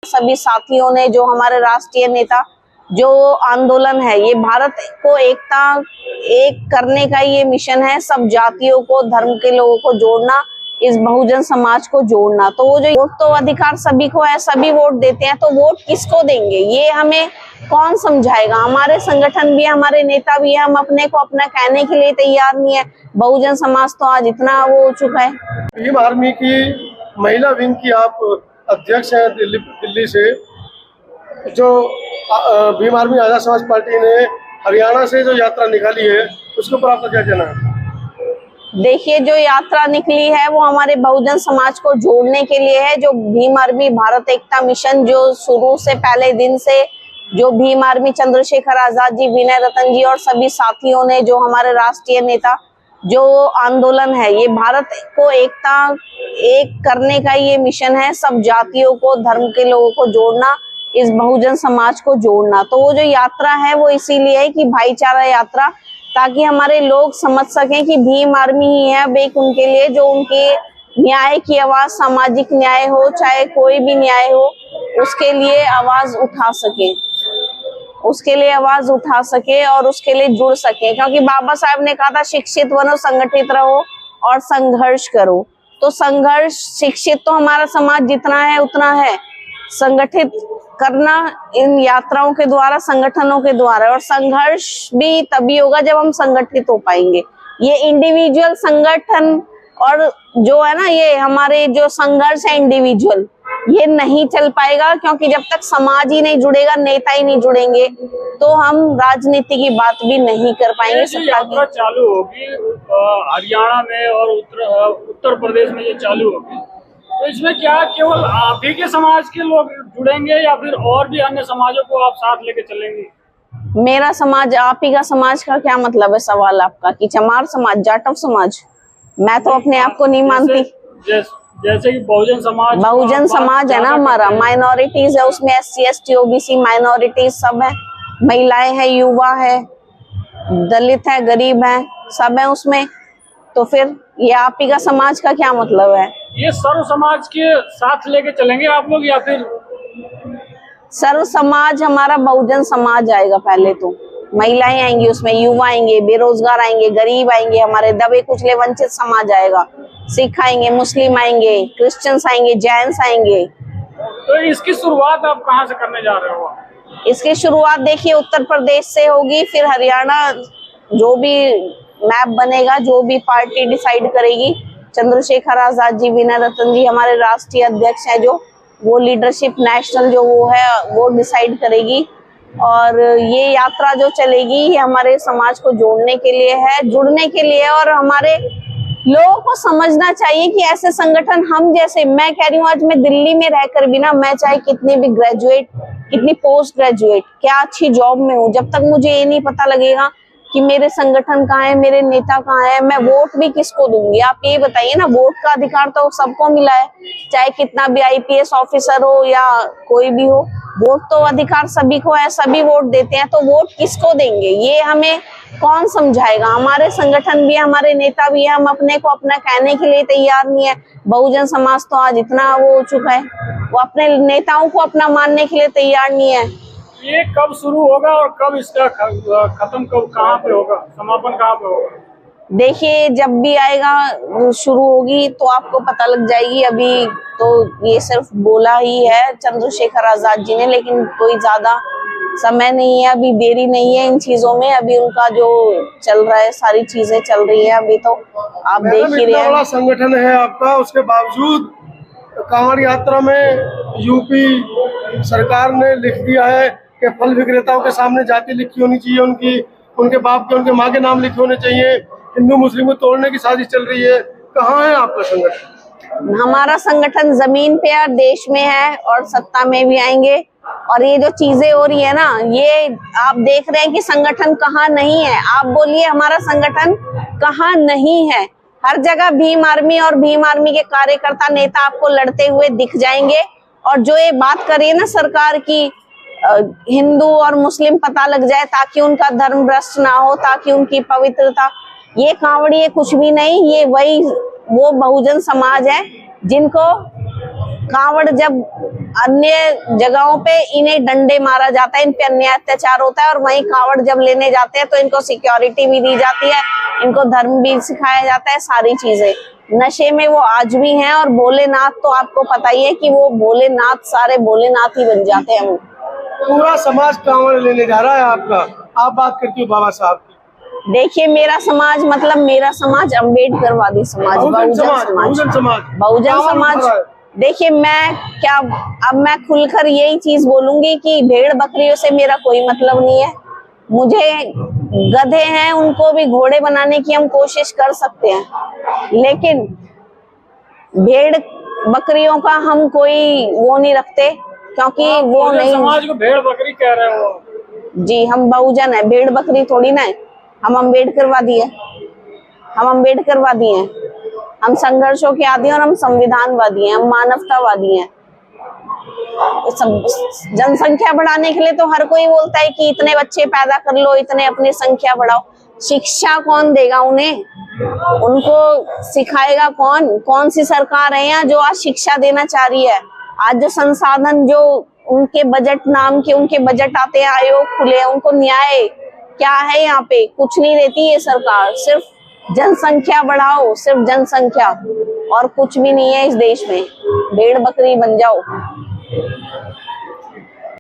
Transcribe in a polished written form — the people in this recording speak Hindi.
सभी साथियों ने, जो हमारे राष्ट्रीय नेता, जो आंदोलन है, ये भारत को एक करने का ये मिशन है। सब जातियों को, धर्म के लोगों को जोड़ना, इस बहुजन समाज को जोड़ना। तो वो जो वोट तो अधिकार सभी को है, सभी वोट देते हैं, तो वोट किसको देंगे ये हमें कौन समझाएगा। हमारे संगठन भी है, हमारे नेता भी है, हम अपने को अपना कहने के लिए तैयार नहीं है। बहुजन समाज तो आज इतना वो हो चुका है। भीम आर्मी की महिला विंग की आप अध्यक्ष हैं दिल्ली से। जो भीम आर्मी आजाद समाज पार्टी ने हरियाणा से जो यात्रा निकाली है, उसके ऊपर आपका क्या कहना है? देखिए, जो यात्रा निकली है वो हमारे बहुजन समाज को जोड़ने के लिए है। जो भीम आर्मी भारत एकता मिशन, जो शुरू से पहले दिन से जो भीम आर्मी, चंद्रशेखर आजाद जी, विनय रतन जी और सभी साथियों ने, जो हमारे राष्ट्रीय नेता, जो आंदोलन है, ये भारत को एक करने का ये मिशन है। सब जातियों को, धर्म के लोगों को जोड़ना, इस बहुजन समाज को जोड़ना। तो वो जो यात्रा है वो इसीलिए है कि भाईचारा यात्रा, ताकि हमारे लोग समझ सकें कि भीम आर्मी ही है अब एक उनके लिए, जो उनके न्याय की आवाज, सामाजिक न्याय हो चाहे कोई भी न्याय हो, उसके लिए आवाज उठा सके, और उसके लिए जुड़ सके। क्योंकि बाबा साहब ने कहा था, शिक्षित बनो, संगठित रहो और संघर्ष करो। तो संघर्ष, शिक्षित तो हमारा समाज जितना है उतना है, संगठित करना इन यात्राओं के द्वारा, संगठनों के द्वारा, और संघर्ष भी तभी होगा जब हम संगठित हो पाएंगे। ये इंडिविजुअल संगठन और जो है ना, ये हमारे जो संघर्ष है इंडिविजुअल, ये नहीं चल पाएगा। क्योंकि जब तक समाज ही नहीं जुड़ेगा, नेता ही नहीं जुड़ेंगे, तो हम राजनीति की बात भी नहीं कर पाएंगे। यात्रा चालू होगी हरियाणा में और उत्तर प्रदेश में, ये चालू होगी, तो इसमें क्या केवल आप ही के समाज के लोग जुड़ेंगे या फिर और भी अन्य समाजों को आप साथ लेके चलेंगे? मेरा समाज, आप ही का समाज का क्या मतलब है सवाल आपका? कि चमार समाज, जाटव समाज? मैं तो अपने आप को नहीं मानती। जैसे कि बहुजन समाज है ना हमारा, माइनॉरिटीज है उसमें, SC ST OBC माइनॉरिटीज सब है, महिलाएं हैं, युवा है, दलित है, गरीब है, सब है उसमें। तो फिर ये आप ही का समाज का क्या मतलब है? ये सर्व समाज के साथ लेके चलेंगे आप लोग, या फिर सर्व समाज हमारा बहुजन समाज आएगा पहले तो। महिलाएं आएंगी उसमें, युवा आएंगे, बेरोजगार आएंगे, गरीब आएंगे, हमारे दबे कुचले वंचित समाज आएगा, सिख आएंगे, मुस्लिम आएंगे, क्रिश्चियंस आएंगे, जैन्स आएंगे। तो इसकी शुरुआत आप कहाँ से करने जा रहे हो? इसकी शुरुआत देखिए उत्तर प्रदेश से होगी, फिर हरियाणा, जो भी मैप बनेगा, जो भी पार्टी डिसाइड करेगी, चंद्रशेखर आजाद जी, विनय रतन जी हमारे राष्ट्रीय अध्यक्ष हैं, जो वो लीडरशिप नेशनल जो वो है वो डिसाइड करेगी। और ये यात्रा जो चलेगी, ये हमारे समाज को जोड़ने के लिए है, जुड़ने के लिए। और हमारे लोगों को समझना चाहिए कि ऐसे संगठन हम जैसे, मैं कह रही हूँ आज मैं दिल्ली में रहकर भी ना, मैं चाहे कितनी भी ग्रेजुएट, कितनी पोस्ट ग्रेजुएट, क्या अच्छी जॉब में हूँ, जब तक मुझे ये नहीं पता लगेगा कि मेरे संगठन कहाँ है, मेरे नेता कहाँ है, मैं वोट भी किसको दूंगी? आप ये बताइए ना। वोट का अधिकार तो सबको मिला है, चाहे कितना भी IPS ऑफिसर हो या कोई भी हो, वोट तो अधिकार सभी को है, सभी वोट देते हैं। तो वोट किसको देंगे ये हमें कौन समझाएगा? हमारे संगठन भी है, हमारे नेता भी है, हम अपने को अपना कहने के लिए तैयार नहीं है। बहुजन समाज तो आज इतना वो हो चुका है, वो अपने नेताओं को अपना मानने के लिए तैयार नहीं है। ये कब शुरू होगा और कब इसका खत्म, कब, कहाँ पे होगा, समापन कहाँ पे होगा? देखिए, जब भी आएगा, शुरू होगी तो आपको पता लग जाएगी। अभी तो ये सिर्फ बोला ही है चंद्रशेखर आजाद जी ने, लेकिन कोई ज्यादा समय नहीं है, अभी देरी नहीं है इन चीजों में। अभी उनका जो चल रहा है, सारी चीजें चल रही है अभी, तो आप देख ही रहे हैं। बड़ा संगठन है आपका, उसके बावजूद कांवड़ यात्रा में यूपी सरकार ने लिख दिया है कि फल विक्रेताओं के सामने जाति लिखी होनी चाहिए, उनके बाप के, उनके माँ के नाम लिखे होने चाहिए। हिंदू मुस्लिम को तोड़ने की साजिश चल रही है। कहाँ है आपका संगठन? हमारा संगठन जमीन पे है, देश में है, और सत्ता में भी आएंगे। और ये जो चीजें हो रही है ना, ये आप देख रहे हैं कि संगठन कहाँ नहीं है। आप बोलिए हमारा संगठन कहाँ नहीं है? हर जगह भीम आर्मी और भीम आर्मी के कार्यकर्ता, नेता आपको लड़ते हुए दिख जाएंगे। और जो ये बात करिए ना सरकार की, हिंदू और मुस्लिम पता लग जाए ताकि उनका धर्म भ्रष्ट ना हो, ताकि उनकी पवित्रता, ये कांवड़ी है कुछ भी नहीं। ये वो बहुजन समाज है जिनको कांवड़ जब अन्य जगहों पे इन्हें डंडे मारा जाता है, इन पे अन्याय अत्याचार होता है, और वहीं कावड़ जब लेने जाते हैं तो इनको सिक्योरिटी भी दी जाती है, इनको धर्म भी सिखाया जाता है, सारी चीजें। नशे में वो आज भी हैं, और भोलेनाथ तो आपको पता ही है कि वो भोलेनाथ सारे भोलेनाथ ही बन जाते हैं। पूरा समाज कांवड़ लेने जा रहा है आपका, आप बात करती हो बाबा साहब की। देखिए, मेरा समाज मतलब मेरा समाज अम्बेडकरवादी समाज, बहुजन समाज। देखिए, अब मैं खुलकर यही चीज बोलूंगी कि भेड़ बकरियों से मेरा कोई मतलब नहीं है। मुझे गधे हैं, उनको भी घोड़े बनाने की हम कोशिश कर सकते हैं, लेकिन भेड़ बकरियों का हम कोई वो नहीं रखते, क्योंकि वो नहीं। समाज को भेड़ बकरी कह रहे हो जी, हम बहुजन है, भेड़ बकरी थोड़ी ना है। हम अम्बेडकरवादी है, हम संघर्षों के आदी हैं, और हम संविधानवादी हैं, हम मानवतावादी हैं। सब जनसंख्या बढ़ाने के लिए तो हर कोई बोलता है कि इतने बच्चे पैदा कर लो, इतने अपनी संख्या बढ़ाओ। शिक्षा कौन देगा उन्हें? उनको सिखाएगा कौन? कौन सी सरकार है यहाँ जो आज शिक्षा देना चाह रही है? आज जो संसाधन, जो उनके बजट नाम के उनके बजट आते हैं, आयोग खुले हैं, उनको न्याय क्या है यहाँ पे? कुछ नहीं देती ये सरकार। सिर्फ जनसंख्या बढ़ाओ, सिर्फ जनसंख्या, और कुछ भी नहीं है इस देश में। भेड़ बकरी बन जाओ।